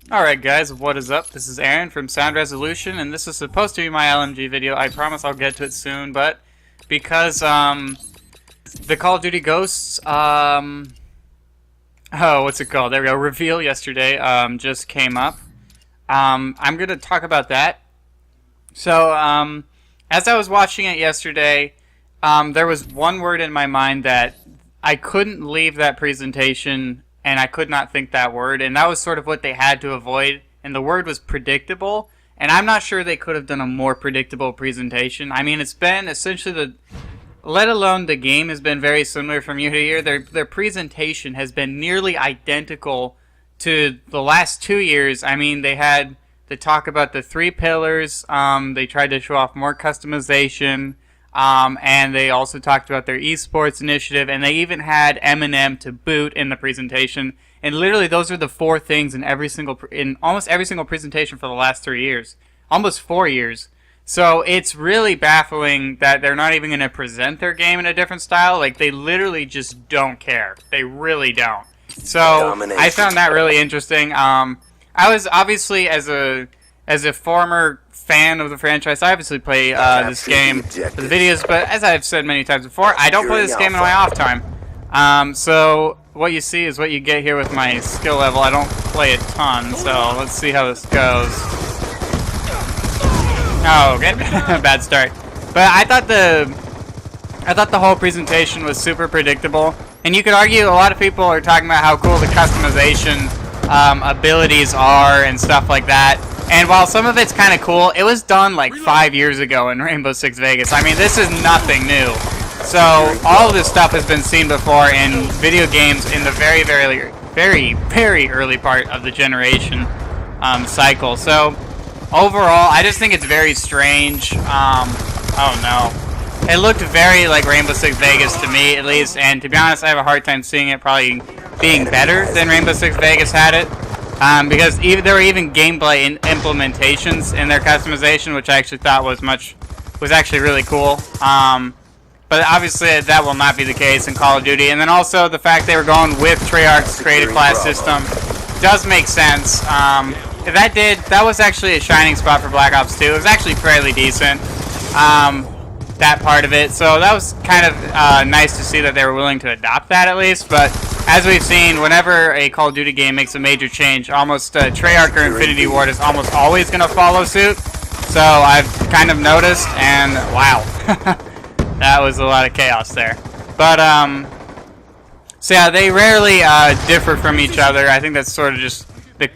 Alright guys, what is up? This is Aaron from Sound Resolution, and this is supposed to be my LMG video. I promise I'll get to it soon, but because, the Call of Duty Ghosts, oh, what's it called? There we go, reveal yesterday, just came up. I'm gonna talk about that. So, as I was watching it yesterday, there was one word in my mind that I couldn't leave that presentation and I could not think that word, and that was sort of what they had to avoid, and the word was predictable, and I'm not sure they could have done a more predictable presentation. I mean, it's been essentially let alone the game has been very similar from year to year, their presentation has been nearly identical to the last 2 years. I mean, they had to talk about the 3 pillars, they tried to show off more customization, and they also talked about their esports initiative, and they even had Eminem to boot in the presentation. And literally, those are the 4 things in almost every single presentation for the last 3 years, almost 4 years. So it's really baffling that they're not even going to present their game in a different style. Like, they literally just don't care. They really don't. So I found that really interesting. I was obviously as a former fan of the franchise, I obviously play this game for the videos, but as I've said many times before, I don't play this game in my off time. So what you see is what you get here with my skill level. I don't play a ton, so let's see how this goes. Oh, okay, bad start. But I thought the whole presentation was super predictable, and you could argue a lot of people are talking about how cool the customization abilities are and stuff like that. And while some of it's kind of cool, it was done like 5 years ago in Rainbow Six Vegas. I mean, this is nothing new. So all of this stuff has been seen before in video games in the very, very early part of the generation cycle. So overall, I just think it's very strange. Oh no. It looked very like Rainbow Six Vegas to me, at least. And to be honest, I have a hard time seeing it probably being better than Rainbow Six Vegas had it. Because there were even gameplay implementations in their customization, which I actually thought was actually really cool. But obviously that will not be the case in Call of Duty. And then also the fact they were going with Treyarch's creative class system does make sense. That was actually a shining spot for Black Ops 2. It was actually fairly decent. That part of it. So that was kind of nice to see that they were willing to adopt that at least. But as we've seen, whenever a Call of Duty game makes a major change, almost Treyarch or Infinity Ward is almost always going to follow suit. So I've kind of noticed, and wow, that was a lot of chaos there. But so yeah, they rarely differ from each other. I think that's sort of just the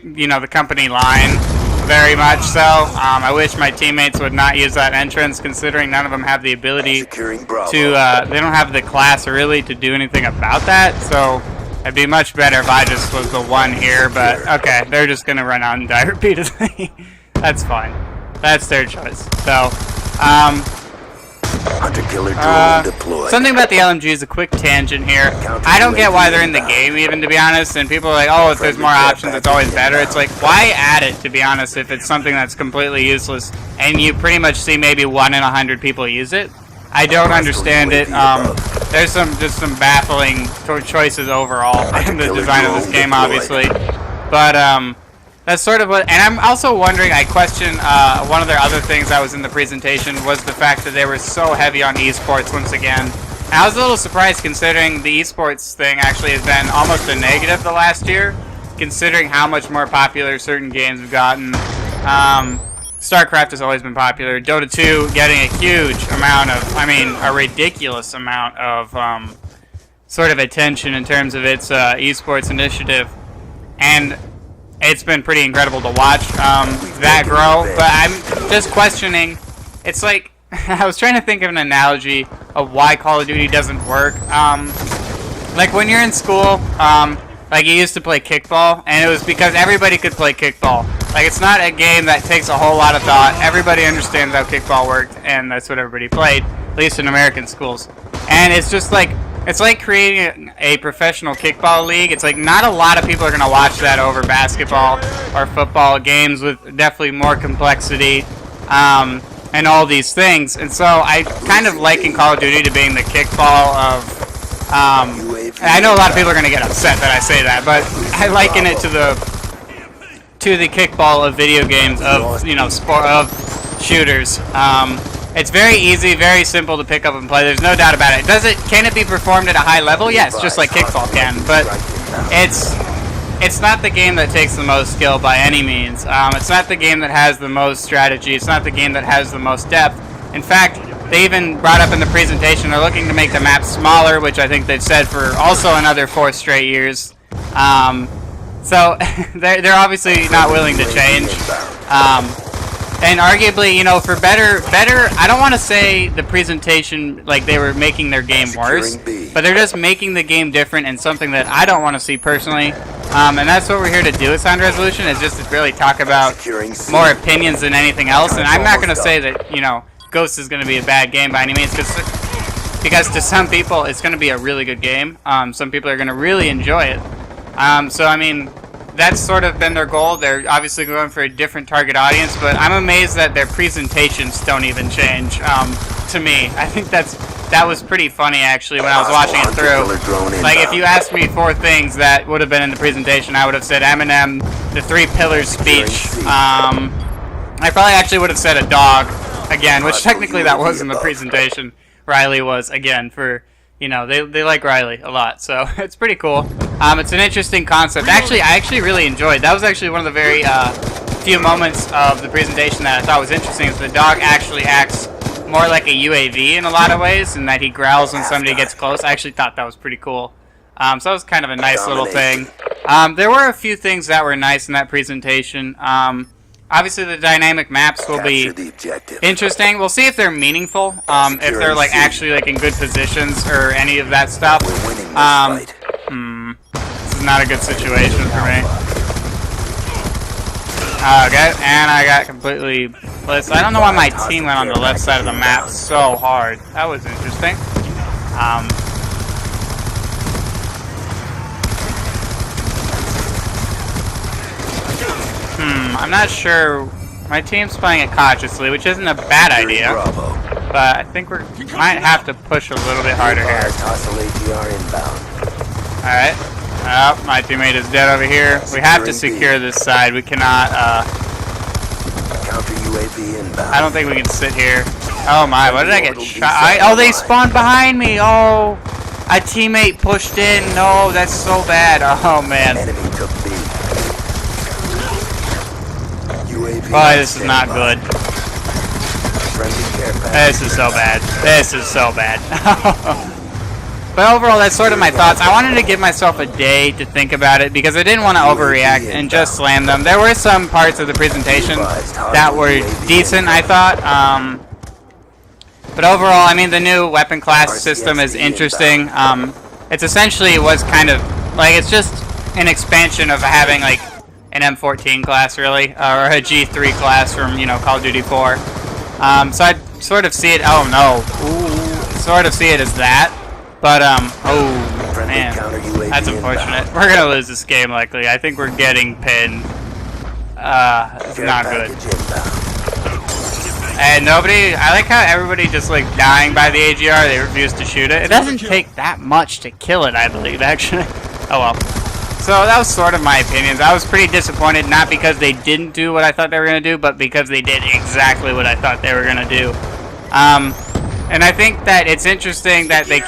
company line. Very much so. I wish my teammates would not use that entrance, considering none of them have the ability to, they don't have the class really to do anything about that, so it'd be much better if I just was the one here, but okay, they're just gonna run out and die repeatedly. That's fine. That's their choice. So, Hunter-killer drone deployed. something about the LMG is a quick tangent here. I don't get why they're in the game, even, to be honest, and people are like, oh, if there's more options, it's always better. It's like, why add it, to be honest, if it's something that's completely useless, and you pretty much see maybe 1 in 100 people use it? I don't understand it. There's just some baffling choices overall in the design of this game, obviously. But, that's sort of what, and I'm also wondering, I question, one of their other things that was in the presentation was the fact that they were so heavy on esports once again. And I was a little surprised considering the esports thing actually has been almost a negative the last year, considering how much more popular certain games have gotten. StarCraft has always been popular. Dota 2 getting a huge amount of, I mean, a ridiculous amount of sort of attention in terms of its esports initiative. And it's been pretty incredible to watch that grow, but I'm just questioning. It's like, I was trying to think of an analogy of why Call of Duty doesn't work. Like when you're in school, like you used to play kickball, and it was because everybody could play kickball. Like, it's not a game that takes a whole lot of thought. Everybody understands how kickball worked, and that's what everybody played, at least in American schools. And it's just like, it's like creating a professional kickball league. It's like not a lot of people are going to watch that over basketball or football games with definitely more complexity and all these things. And so I kind of liken Call of Duty to being the kickball of... I know a lot of people are going to get upset that I say that, but I liken it to to the kickball of video games, of shooters. It's very easy, very simple to pick up and play. There's no doubt about it. Can it be performed at a high level? Yes, just like kickball can. But it's not the game that takes the most skill by any means. It's not the game that has the most strategy. It's not the game that has the most depth. In fact, they even brought up in the presentation they're looking to make the map smaller, which I think they've said for also another 4 straight years. So they're obviously not willing to change. And arguably, you know, for better, I don't want to say the presentation, like they were making their game worse, but they're just making the game different and something that I don't want to see personally. And that's what we're here to do with Sound Resolution, is just to really talk about more opinions than anything else. And I'm not going to say that, you know, Ghost is going to be a bad game by any means, because to some people it's going to be a really good game. Some people are going to really enjoy it. So, I mean, that's sort of been their goal. They're obviously going for a different target audience, but I'm amazed that their presentations don't even change, to me. I think that was pretty funny, actually, when I was watching it through. Like, if you asked me 4 things that would have been in the presentation, I would have said Eminem, the 3 Pillars speech. I probably actually would have said a dog, again, which technically that was in the presentation. Riley was, again, for... You know, they like Riley a lot, so it's pretty cool. It's an interesting concept. Actually, I actually really enjoyed. That was actually one of the very few moments of the presentation that I thought was interesting. Is the dog actually acts more like a UAV in a lot of ways, and that he growls when somebody gets close. I actually thought that was pretty cool. So that was kind of a nice little thing. There were a few things that were nice in that presentation. Obviously, the dynamic maps will be interesting. We'll see if they're meaningful, if they're like actually like in good positions or any of that stuff. This is not a good situation for me. Okay, and I got completely blitzed. I don't know why my team went on the left side of the map so hard. That was interesting. I'm not sure. My team's playing it cautiously, which isn't a bad idea. But I think we might have to push a little bit harder here. Alright. Oh, my teammate is dead over here. We have to secure this side. We cannot, I don't think we can sit here. Oh my, what did I get shot? Oh, they spawned behind me! Oh! A teammate pushed in. No, that's so bad. Oh man. Boy, this is not good. This is so bad. This is so bad. But overall, that's sort of my thoughts. I wanted to give myself a day to think about it because I didn't want to overreact and just slam them. There were some parts of the presentation that were decent, I thought. But overall, I mean, the new weapon class system is interesting. It's essentially was kind of like, it's just an expansion of having like an M14 class, really, or a G3 class from, you know, Call of Duty 4. So I sort of see it. Oh no, sort of see it as that. But oh man, that's unfortunate. We're gonna lose this game likely. I think we're getting pinned. It's not good. And nobody. I like how everybody just like dying by the AGR. They refuse to shoot it. It doesn't take that much to kill it, I believe, actually. Oh well. So that was sort of my opinions. I was pretty disappointed, not because they didn't do what I thought they were going to do, but because they did exactly what I thought they were going to do. And I think that it's interesting that they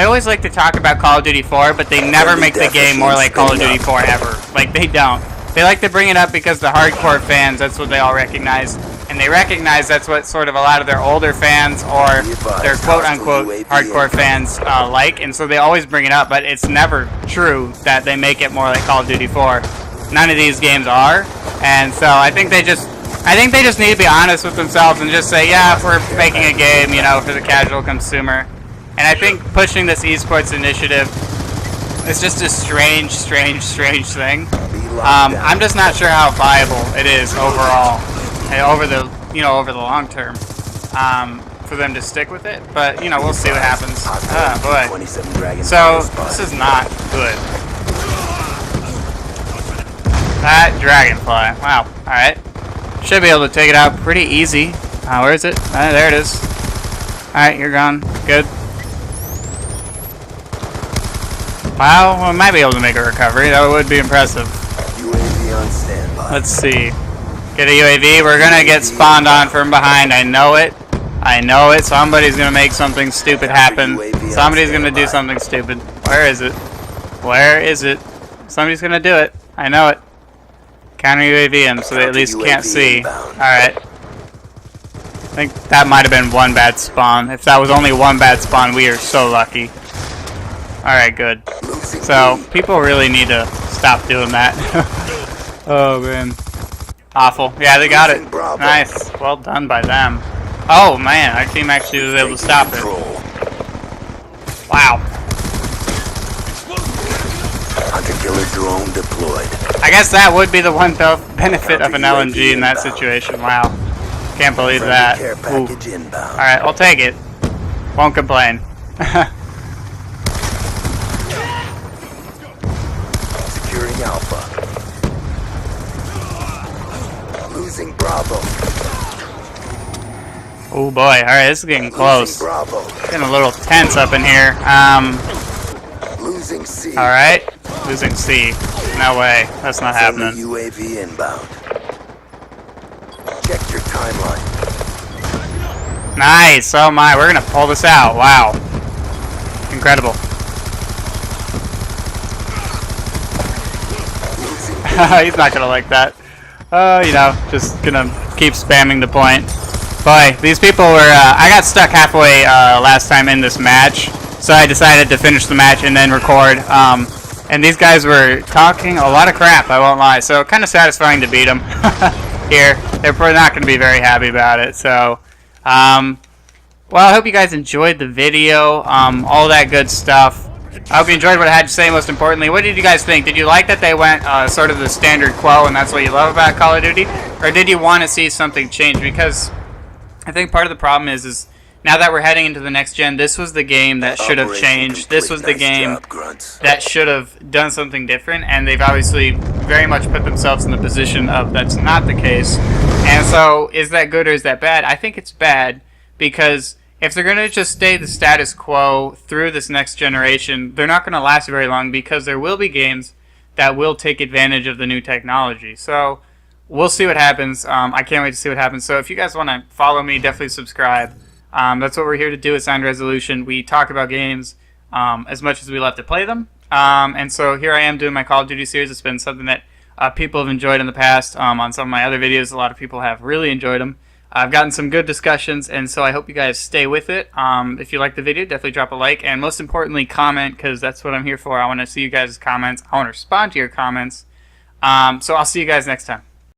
always like to talk about Call of Duty 4, but they never make the game more like Call of Duty 4 ever. Like, they don't. They like to bring it up because the hardcore fans, that's what they all recognize. And they recognize that's what sort of a lot of their older fans or their quote-unquote hardcore fans like. And so they always bring it up, but it's never true that they make it more like Call of Duty 4. None of these games are. And so I think they just need to be honest with themselves and just say, yeah, we're making a game, you know, for the casual consumer. And I think pushing this esports initiative is just a strange thing. I'm just not sure how viable it is overall, over the long term, for them to stick with it. But you know, we'll see what happens. Oh boy. So this is not good. That dragonfly. Wow. All right. Should be able to take it out pretty easy. Where is it? There it is. All right, you're gone. Good. Wow, well, I might be able to make a recovery. That would be impressive. UAV on standby. Let's see. Get a UAV. We're gonna get spawned on from behind. I know it. I know it. Somebody's gonna make something stupid happen. Somebody's gonna do something stupid. Where is it? Where is it? Somebody's gonna do it. I know it. Counter UAV him so they at least can't see. Alright. I think that might have been one bad spawn. If that was only one bad spawn, we are so lucky. Alright, good. So, people really need to stop doing that. Oh, man. Awful. Yeah, they got it. Nice. Well done by them. Oh, man. Our team actually was able to stop it. Wow. Hunter-killer drone deployed. I guess that would be the one benefit of an LNG in that situation. Wow. Can't believe that. Alright, I'll take it. Won't complain. Securing Alpha. Losing Bravo. Oh boy, alright, this is getting close. Bravo. Getting a little tense up in here. Losing C. Alright. Losing C. No way. That's not happening. UAV inbound. Check your timeline. Nice! Oh my, we're gonna pull this out. Wow. Incredible. He's not gonna like that. You know, just gonna keep spamming the point. Boy, these people were, I got stuck halfway last time in this match, so I decided to finish the match and then record. And these guys were talking a lot of crap, I won't lie, so kind of satisfying to beat them here. They're probably not going to be very happy about it, so, well, I hope you guys enjoyed the video, all that good stuff. I hope you enjoyed what I had to say, most importantly. What did you guys think? Did you like that they went sort of the standard quo, and that's what you love about Call of Duty? Or did you want to see something change? Because I think part of the problem is now that we're heading into the next gen, this was the game that should have changed. This was the game that should have done something different, and they've obviously very much put themselves in the position of that's not the case. And so, is that good or is that bad? I think it's bad, because if they're going to just stay the status quo through this next generation, they're not going to last very long, because there will be games that will take advantage of the new technology. So, we'll see what happens. I can't wait to see what happens. So, if you guys want to follow me, definitely subscribe. That's what we're here to do at Sound Resolution. We talk about games as much as we love to play them. And so here I am doing my Call of Duty series. It's been something that people have enjoyed in the past. On some of my other videos, a lot of people have really enjoyed them. I've gotten some good discussions, and so I hope you guys stay with it. If you like the video, definitely drop a like, and most importantly, comment, because that's what I'm here for. I want to see you guys' comments. I want to respond to your comments. So I'll see you guys next time.